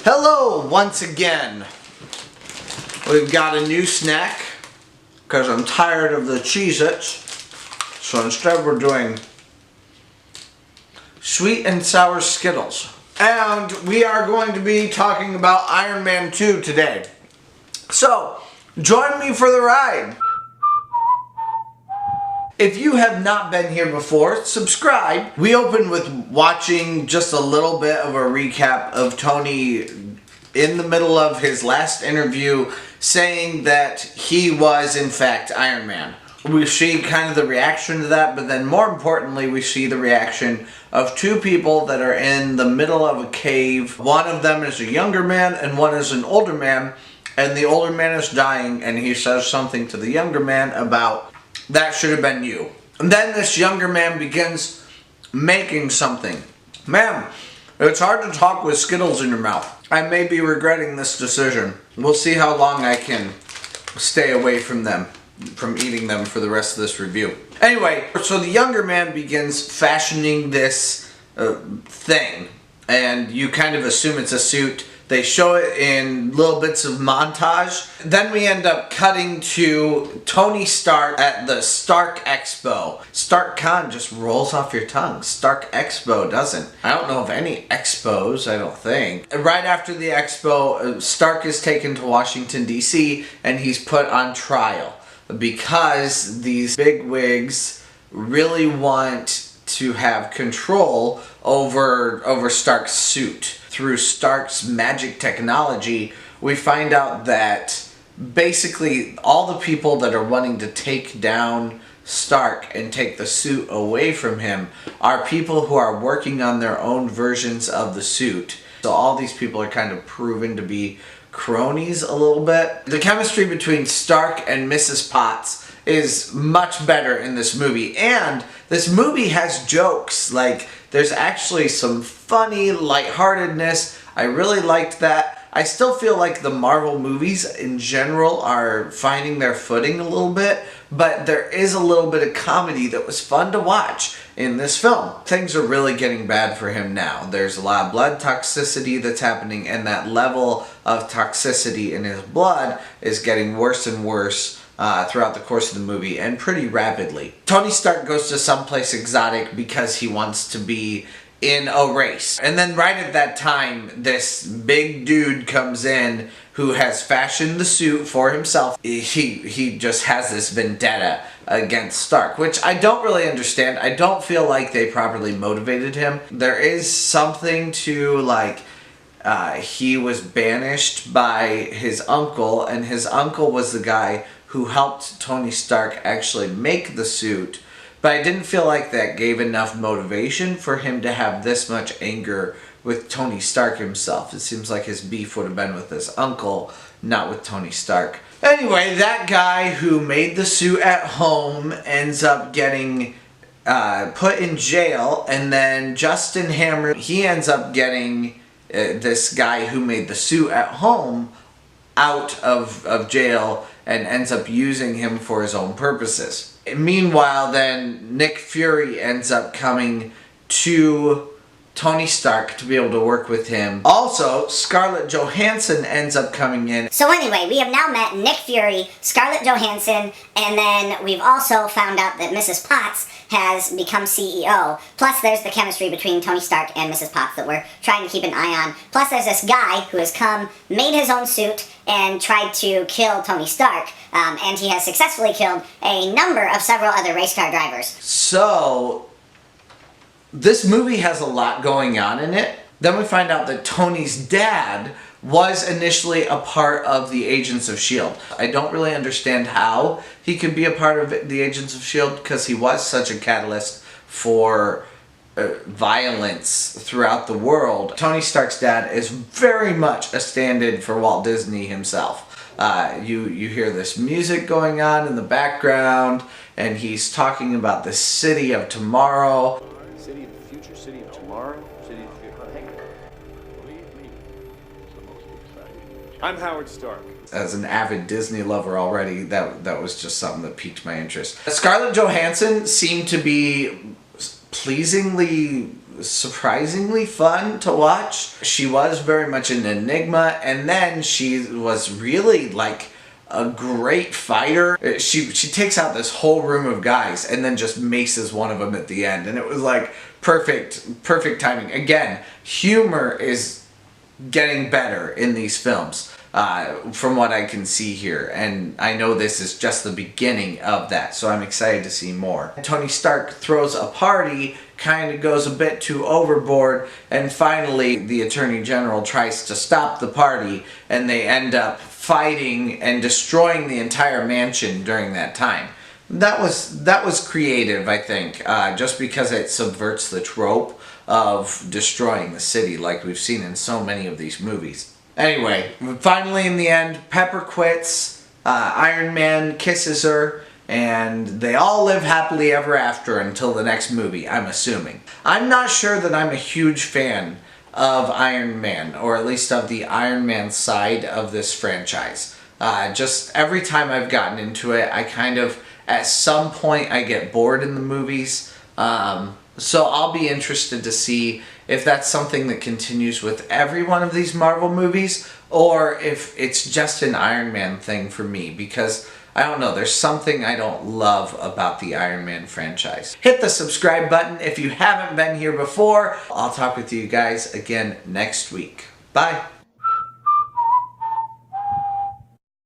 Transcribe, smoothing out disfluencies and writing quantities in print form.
Hello once again. We've got a new snack because I'm tired of the Cheez-Its. So instead we're doing sweet and sour Skittles. And we are going to be talking about Iron Man 2 today. So join me for the ride. If you have not been here before, subscribe. We opened with watching just a little bit of a recap of Tony in the middle of his last interview saying that he was in fact Iron Man. We see kind of the reaction to that, but then more importantly we see the reaction of two people that are in the middle of a cave. One of them is a younger man and one is an older man, and the older man is dying and he says something to the younger man about that should have been you. And then this younger man begins making something. Ma'am, it's hard to talk with Skittles in your mouth. I may be regretting this decision. We'll see how long I can stay away from them, from eating them for the rest of this review. Anyway, so the younger man begins fashioning this thing, and you kind of assume it's a suit. They show it in little bits of montage. Then we end up cutting to Tony Stark at the Stark Expo. Stark Con just rolls off your tongue. Stark Expo doesn't. I don't know of any expos, I don't think. Right after the expo, Stark is taken to Washington, D.C., and he's put on trial because these bigwigs really want to have control over Stark's suit. Through Stark's magic technology, we find out that basically all the people that are wanting to take down Stark and take the suit away from him are people who are working on their own versions of the suit. So all these people are kind of proven to be cronies a little bit. The chemistry between Stark and Mrs. Potts is much better in this movie, and this movie has jokes. Like, there's actually some funny lightheartedness. I really liked that. I still feel like the Marvel movies in general are finding their footing a little bit, but there is a little bit of comedy that was fun to watch in this film. Things are really getting bad for him now. There's a lot of blood toxicity that's happening, and that level of toxicity in his blood is getting worse and worse throughout the course of the movie, and pretty rapidly. Tony Stark goes to someplace exotic because he wants to be in a race. And then right at that time, this big dude comes in who has fashioned the suit for himself. He just has this vendetta against Stark, which I don't really understand. I don't feel like they properly motivated him. There is something to, like, he was banished by his uncle, and his uncle was the guy who helped Tony Stark actually make the suit, but I didn't feel like that gave enough motivation for him to have this much anger with Tony Stark himself. It seems like his beef would have been with his uncle, not with Tony Stark. Anyway, that guy who made the suit at home ends up getting put in jail, and then Justin Hammer, he ends up getting this guy who made the suit at home out of jail and ends up using him for his own purposes. Meanwhile, then Nick Fury ends up coming to Tony Stark to be able to work with him. Also, Scarlett Johansson ends up coming in. So anyway, we have now met Nick Fury, Scarlett Johansson, and then we've also found out that Mrs. Potts has become CEO. Plus there's the chemistry between Tony Stark and Mrs. Potts that we're trying to keep an eye on. Plus there's this guy who has come, made his own suit, and tried to kill Tony Stark. And he has successfully killed a number of several other race car drivers. So, this movie has a lot going on in it. Then we find out that Tony's dad was initially a part of the Agents of S.H.I.E.L.D. I don't really understand how he could be a part of the Agents of S.H.I.E.L.D. because he was such a catalyst for violence throughout the world. Tony Stark's dad is very much a stand-in for Walt Disney himself. You hear this music going on in the background, and he's talking about the city of tomorrow. City of the future, city of tomorrow, city of the future. Hey, believe me, it's the most exciting. I'm Howard Stark. As an avid Disney lover already, that was just something that piqued my interest. Scarlett Johansson seemed to be pleasingly surprisingly fun to watch. She was very much an enigma, and then she was really like a great fighter. She takes out this whole room of guys and then just maces one of them at the end, and it was like perfect timing. Again, humor is getting better in these films. From what I can see here, and I know this is just the beginning of that, so I'm excited to see more. Tony Stark throws a party, kind of goes a bit too overboard, and finally the Attorney General tries to stop the party, and they end up fighting and destroying the entire mansion during that time. That was creative, I think, just because it subverts the trope of destroying the city like we've seen in so many of these movies. Anyway, finally in the end, Pepper quits, Iron Man kisses her, and they all live happily ever after until the next movie, I'm assuming. I'm not sure that I'm a huge fan of Iron Man, or at least of the Iron Man side of this franchise. Just every time I've gotten into it, I kind of, at some point, I get bored in the movies. So I'll be interested to see if that's something that continues with every one of these Marvel movies, or if it's just an Iron Man thing for me, because I don't know, there's something I don't love about the Iron Man franchise. Hit the subscribe button if you haven't been here before. I'll talk with you guys again next week. Bye.